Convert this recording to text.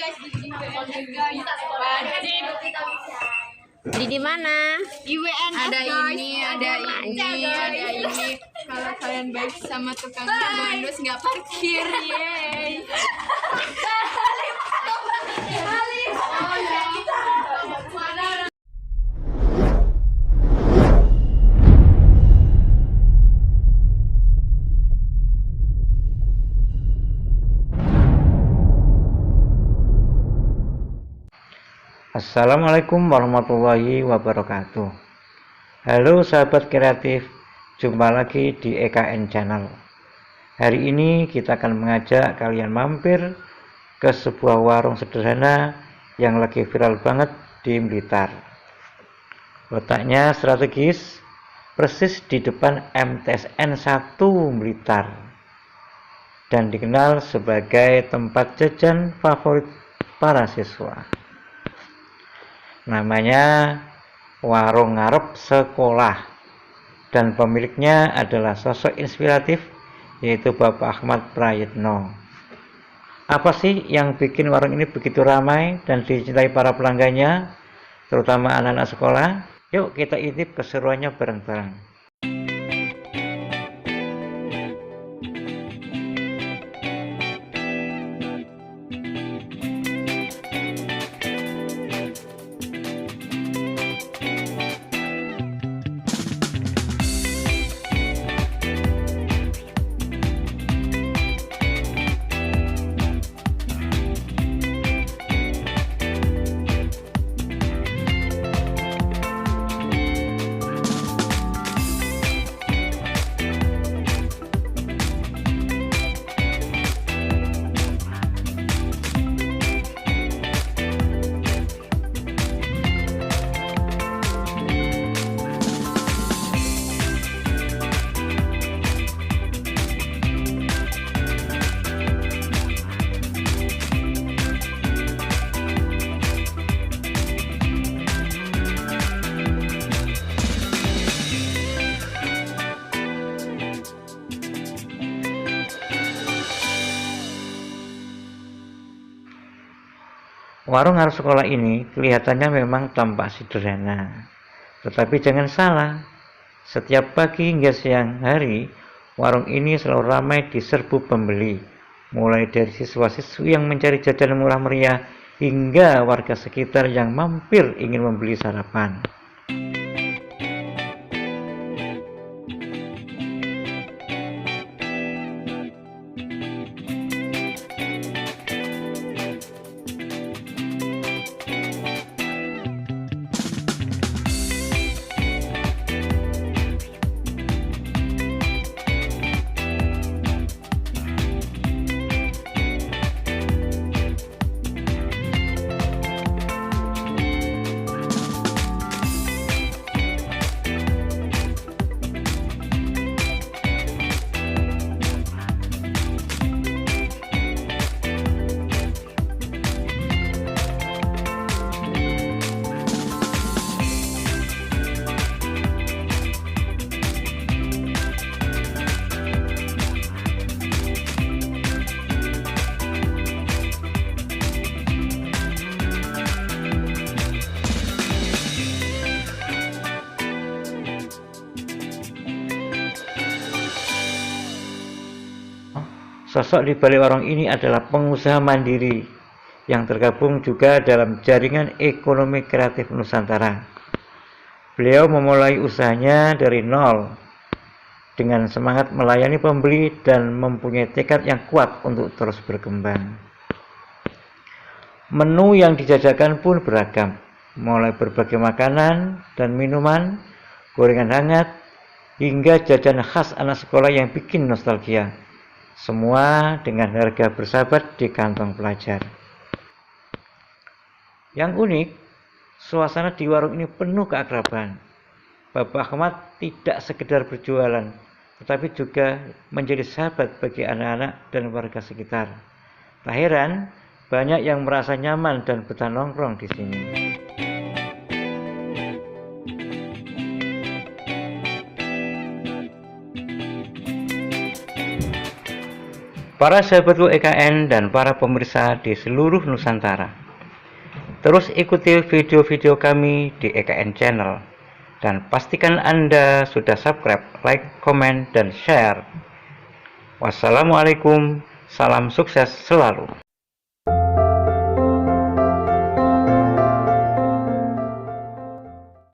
guys di sini guys. Wajib. Di mana? Di WNS Ada guys. ini, ada ini. Kalau kalian baik sama tukang bonus nggak parkir, yeay. Assalamualaikum warahmatullahi wabarakatuh. Halo sahabat kreatif, jumpa lagi di EKN Channel. Hari ini kita akan mengajak kalian mampir ke sebuah warung sederhana yang lagi viral banget di Blitar. Letaknya strategis, persis di depan MTSN 1 Blitar, dan dikenal sebagai tempat jajan favorit para siswa. Namanya Warung Ngarep Sekolah, dan pemiliknya adalah sosok inspiratif, yaitu Bapak Ahmad Prayitno. Apa sih yang bikin warung ini begitu ramai dan dicintai para pelanggannya, terutama anak-anak sekolah? Yuk kita intip keseruannya bareng-bareng. Warung Ngarep Sekolah ini kelihatannya memang tampak sederhana, tetapi jangan salah, setiap pagi hingga siang hari, warung ini selalu ramai diserbu pembeli, mulai dari siswa-siswi yang mencari jajanan murah meriah, hingga warga sekitar yang mampir ingin membeli sarapan. Sosok di balik warung ini adalah pengusaha mandiri yang tergabung juga dalam jaringan ekonomi kreatif Nusantara. Beliau memulai usahanya dari nol dengan semangat melayani pembeli dan mempunyai tekad yang kuat untuk terus berkembang. Menu yang dijajakan pun beragam, mulai berbagai makanan dan minuman, gorengan hangat, hingga jajanan khas anak sekolah yang bikin nostalgia. Semua dengan harga bersahabat di kantong pelajar. Yang unik, suasana di warung ini penuh keakraban. Bapak Ahmad tidak sekedar berjualan, tetapi juga menjadi sahabat bagi anak-anak dan warga sekitar. Tak heran, banyak yang merasa nyaman dan betah nongkrong di sini. para sahabatku EKN dan para pemirsa di seluruh Nusantara. Terus ikuti video-video kami di EKN Channel dan pastikan Anda sudah subscribe, like, komen, dan share. Wassalamualaikum, salam sukses selalu.